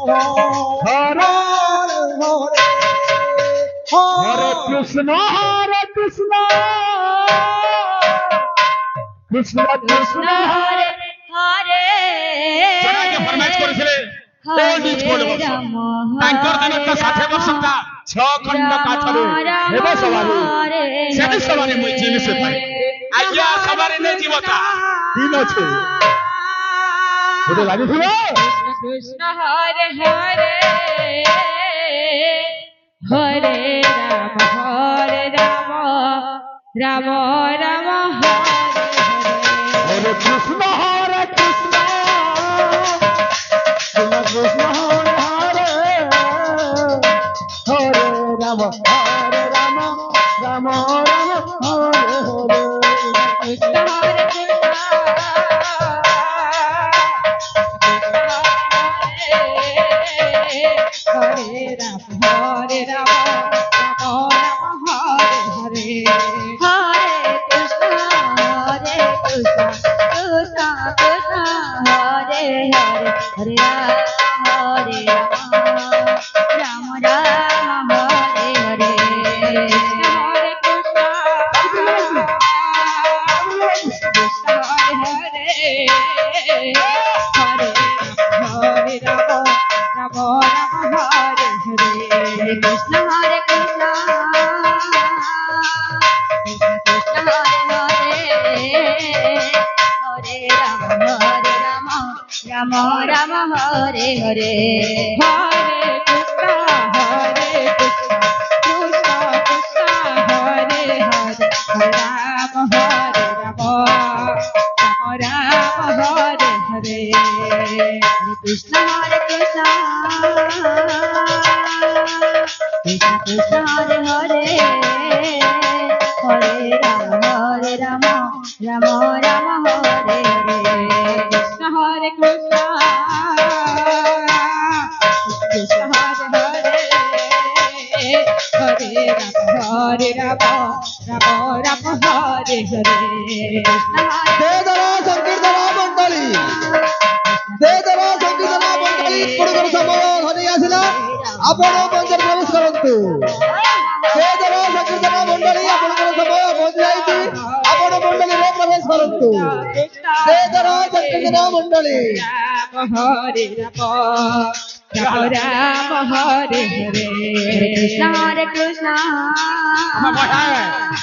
হরে হরে কৃষ্ণ কৃষ্ণ কৃষ্ণ হরে হরে জনাকে ফরমাইশ করেছিলে old is gold বর্ষ তাঙ্কর দিনটা 60 বর্ষটা 6 খণ্ড কাঠরে ହେବ ସବାରି ସେଠି ସବାରି ମୁଁ ଯିବି ସେ ପାଇଁ ଆଜ୍ଞା ସବାରି ନେ ଯିବତା ଦିନ ଅଛି ଗୋଟେ ଲାଗିଥିବ কৃষ্ণ হরে হরে হরে রাম রাম রাম হরে কৃষ্ণ কৃষ্ণ কৃষ্ণ হরে হরে হরে রাম রাম রাম হরে হরে কৃষ্ণ হরে হরে রাম রাম রাম হরে হরে হরে কৃষ্ণ কৃষ্ণ কৃষ্ণ কৃষ্ণ হরে হরে হরে রাম রাম হরে হরে কৃষ্ণ হরে কৃষ্ণ কৃষ্ণ হরে হরে হরে রাম রাম রাম হরে হরে কৃষ্ণ হরে কৃষ্ণ কৃষ্ণ হরে হরে হরে রাম রাম রাম হরে হরে হরে কৃষ্ণ কৃষ্ণ কৃষ্ণ হরে হরে রাম রাম রাম হরে হরে কৃষ্ণ হরে কৃষ্ণ কৃষ্ণ কৃষ্ণ হরে হরে হরে রাম রাম রাম হরে হরে কৃষ্ণ হরে কৃষ্ণ কৃষ্ণ হরে হরে হরে রাম রাম হরে হরে কৃষ্ণ হরে దేదరా సంకీర్తన మండలి దేదరా సంకీర్తన మండలి పురుగర సమయ ధ్వని ଆସିଲା ଆପଣ ମଞ୍ଚରେ ପ୍ରବେଶ କରନ୍ତୁ ଦେଦରା ସଂକୀର୍ତ୍ତନ ମଣ୍ଡଳୀ ଆପଣଙ୍କର ସମୟ ପହଞ୍ଚି ଯାଇଛି ଆପଣ ମଣ୍ଡଳୀରେ ପ୍ରବେଶ କରନ୍ତୁ ଦେଦରା ସଂକୀର୍ତ୍ତନ ମଣ୍ଡଳୀ ରାମ ହରେ ରାମ ରାମ ହରେ ହରେ କୃଷ୍ଣ ହରେ କୃଷ୍ଣ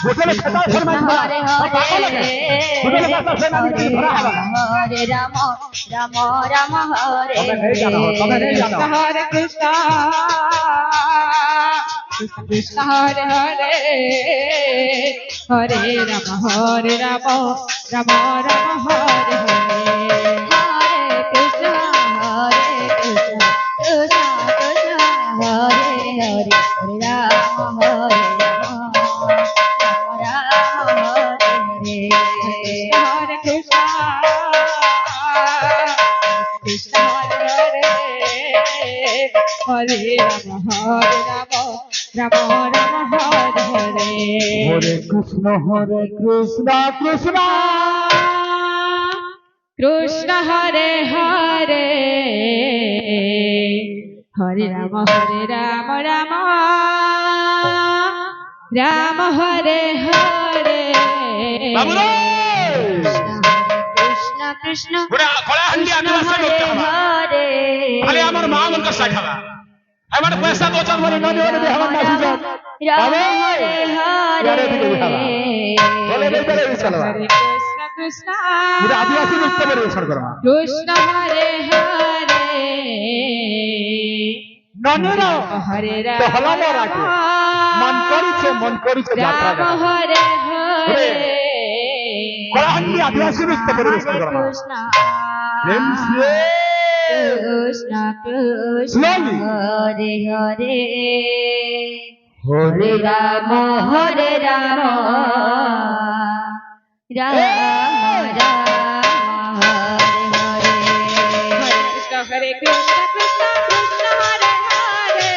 ଗୋଟେରେ ଛୋଟ ଫରମାଇଶ ହରେ ହରେ ଗୋଟେରେ ଛୋଟ ଫରମାଇଶ ଧରା ହବ ହରେ ରାମ ରାମ ହରେ କୃଷ୍ଣ ହରେ କୃଷ୍ଣ কৃষ্ণ হরে হরে হরে রাম রাম রাম হরে হরে হরে কৃষ্ণ কৃষ্ণ কৃষ্ণ হরে হরে হরে রাম রাম হরে হরে হরে কৃষ্ণ কৃষ্ণ হরে হরে হরে রাম রাম রাম হরে হরে হরে কৃষ্ণ কৃষ্ণ কৃষ্ণ হরে হরে হরে রাম রাম রাম হরে হরে বাবুরে কৃষ্ণ কৃষ্ণ গোড়া কলাহান্ডি আদিবাসী লোক হরে খালি আমার মা মনকা সাখাবা আমার পয়সা দোচার মানে ননি ওরে বিহার না সুজন রাম হরে হরে বলে বেরে চলবা কৃষ্ণ কৃষ্ণ পুরো আদিবাসী নৃত্য পরিবেশন করবা কৃষ্ণ হরে হরে ননিরা হরে তো হলানো রাখে মন করিছে যাত্রা রাম হরে হরে কলাহান্ডি আদিবাসী নৃত্য পরিবেশন করবা কৃষ্ণ প্রেম সে কৃষ্ণ কৃষ্ণ Slowly. হরে হরে হরে রাম হরে রাম রাম রাম হরে হরে হরে কৃষ্ণ কৃষ্ণ কৃষ্ণ হরে হরে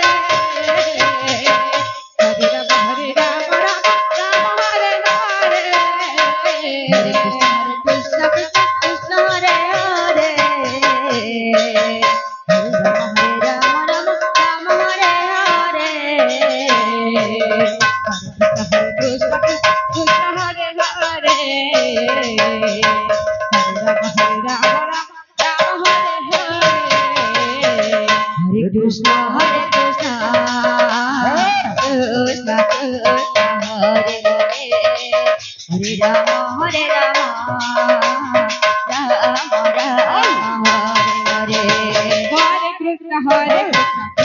হরে রাম রাম রাম হরে হরে হরে কৃষ্ণ কৃষ্ণ কৃষ্ণ হরে হরে হরে রাম কৃষ্ণ হরে কৃষ্ণ কৃষ্ণ কৃষ্ণ হরে হরে হরে রাম রাম রাম হরে হরে হরে কৃষ্ণ হরে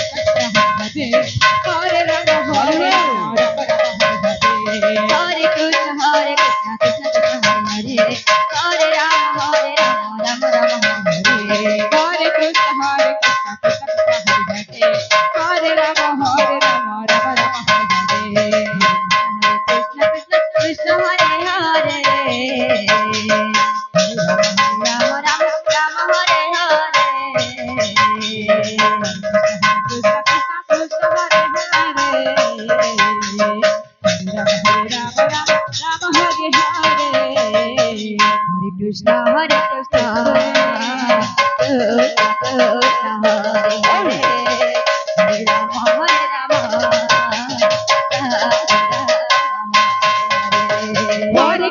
কৃষ্ণ হরে রাম হরে রাম হরে কৃষ্ণ হরে কৃষ্ণ কৃষ্ণ কৃষ্ণ হরে হরে হরে রাম রাম রাম হরে হরে কৃষ্ণ হরে কৃষ্ণ কৃষ্ণ কৃষ্ণ হরে রাম রাম রাম হরে কৃষ্ণ কৃষ্ণ কৃষ্ণ হরে হরে রাম রাম রাম হরে হরে কৃষ্ণ কৃষ্ণ কৃষ্ণ হরে হরে রাম রাম রাম হরে হরে হরে কৃষ্ণ হরে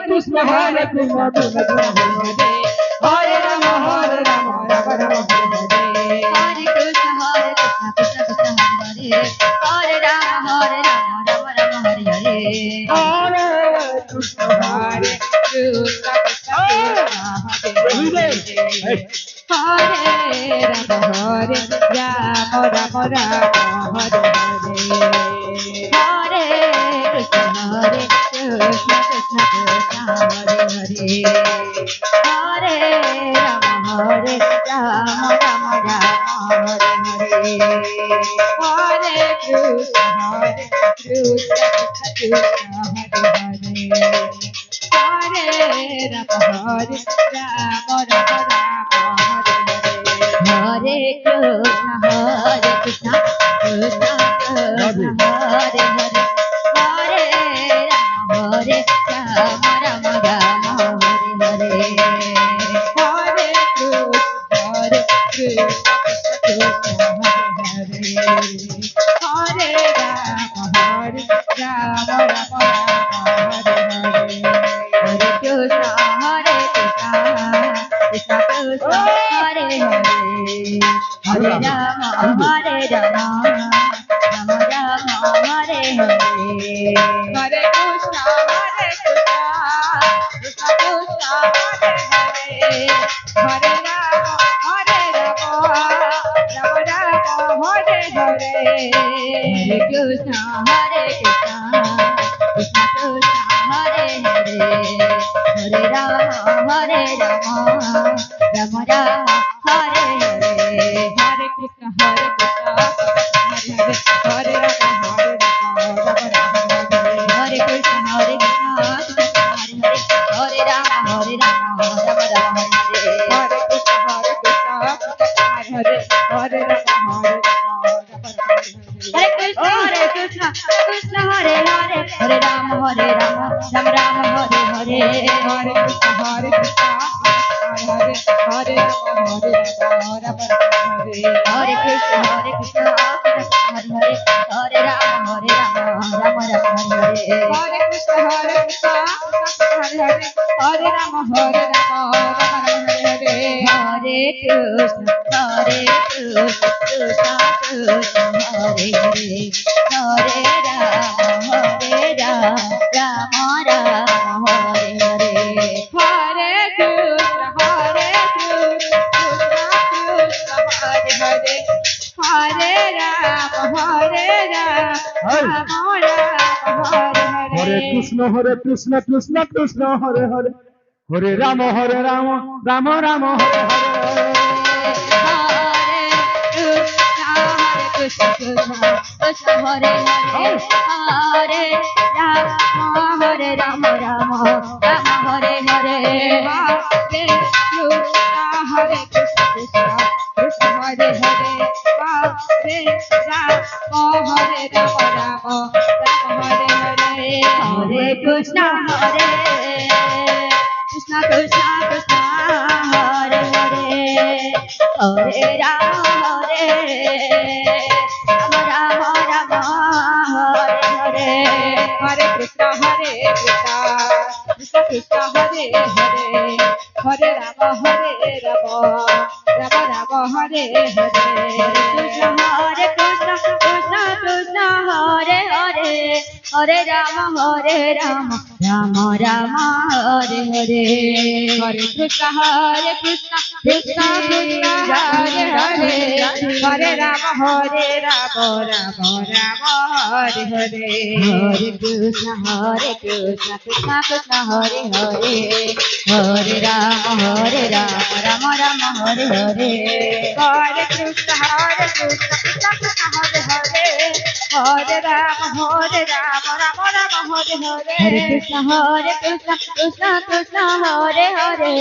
কৃষ্ণ হরে কৃষ্ণ হরে কৃষ্ণ হরে রাম রাম রাম হরে হরে কৃষ্ণ হরে কৃষ্ণ কৃষ্ণ কৃষ্ণ হরে হরে রাম রাম রাম হরে হরে হরে কৃষ্ণ হরে কৃষ্ণ কৃষ্ণ হরে হরে রাম রাম রাম হরে হরে কৃষ্ণ হরে কৃষ্ণ কৃষ্ণ কৃষ্ণ হরে হরে হরে রাম রাম রাম হরে হরে হরে কৃষ্ণ হরে কৃষ্ণ কৃষ্ণ কৃষ্ণ হরে হরে হরে রাম রাম রাম হরে কৃষ্ণ কৃষ্ণ কৃষ্ণ হরে হরে হরে রাম রাম রাম হরে হরে হরে কৃষ্ণ কৃষ্ণ হরে হরে রাম রাম রাম হরে হরে হরে কৃষ্ণ হরে কৃষ্ণ কৃষ্ণ কৃষ্ণ হরে হরে হরে রাম রাম রাম রাম হরে হরে হরে কৃষ্ণ কৃষ্ণ কৃষ্ণ হরে হরে হরে রাম রাম রাম হরে হরে হরে কৃষ্ণ কৃষ্ণ কৃষ্ণ কৃষ্ণ হরে হরে হরে রাম রাম রাম হরে হরে হরে কৃষ্ণ হরে কৃষ্ণ হরে হরে হরে রাম হরে কৃষ্ণ হরে কৃষ্ণ হরে রাম রাম রাম হরে হরে কৃষ্ণ হরে কৃষ্ণ হরে হরে রাম হরে কৃষ্ণ কৃষ্ণ হরে হরে হরে রাম রাম রাম হরে হরে হরে কৃষ্ণ হরে কৃষ্ণ হরে হরে হরে রাম হরে কৃষ্ণ হরে কৃষ্ণ হরে হরে হরে রাম রাম রাম হরে হরে কৃষ্ণ হরে কৃষ্ণ হরে হরে হরে রাম রাম রাম হরে হরে কৃষ্ণ কৃষ্ণ কৃষ্ণ হরে হরে হরে রাম রাম রাম হরে হরে হরে কৃষ্ণ কৃষ্ণ হরে হরে রাম রাম হরে হরে কৃষ্ণ কৃষ্ণ কৃষ্ণ হরে হরে হরে রাম রাম রাম হরে হরে কৃষ্ণ কৃষ্ণ কৃষ্ণ হরে হরে হরে রাম রাম রাম হরে হরে হরে কৃষ্ণ হরে কৃষ্ণ কৃষ্ণ কৃষ্ণ হরে হরে হরে রাম হরে রাম রাম রাম হরে হরে হরে কৃষ্ণ হরে কৃষ্ণ কৃষ্ণ কৃষ্ণ হরে হরে হরে রাম রাম রাম হরে হরে হরে কৃষ্ণ কৃষ্ণ কৃষ্ণ হরে হরে হরে রাম রাম রাম রাম হরে হরে হরে কৃষ্ণ হরে Hare Rama, Rama Rama, Hare Hare. Hare Krishna, Krishna Krishna, Hare Hare. Hare Rama, Rama Rama, Hare Hare. Hare Krishna, Krishna Krishna, Hare Hare. Hare Rama, Rama Rama, Hare Hare. Hare Krishna, Krishna Krishna, Hare Hare. Hare Rama, Rama Rama, Hare Hare. Hare Krishna, Krishna Krishna, Hare Hare.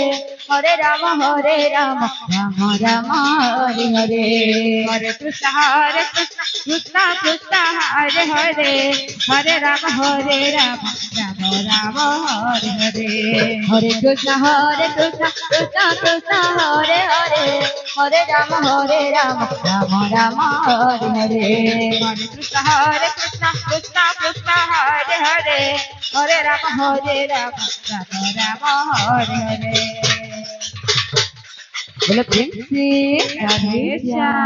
Hare Rama, Rama Rama, Hare Hare. Hare Krishna, Krishna Krishna, Hare Hare. Hare Rama, Rama Rama, Hare Hare. Hare Krishna, Krishna Krishna, Hare Hare. Hare Rama, Rama Rama, Hare Hare. Hare Krishna, Krishna Krishna, Hare Hare. Hare Rama, Rama Rama, Hare Hare. बोलो प्रेम से राधे श्याम।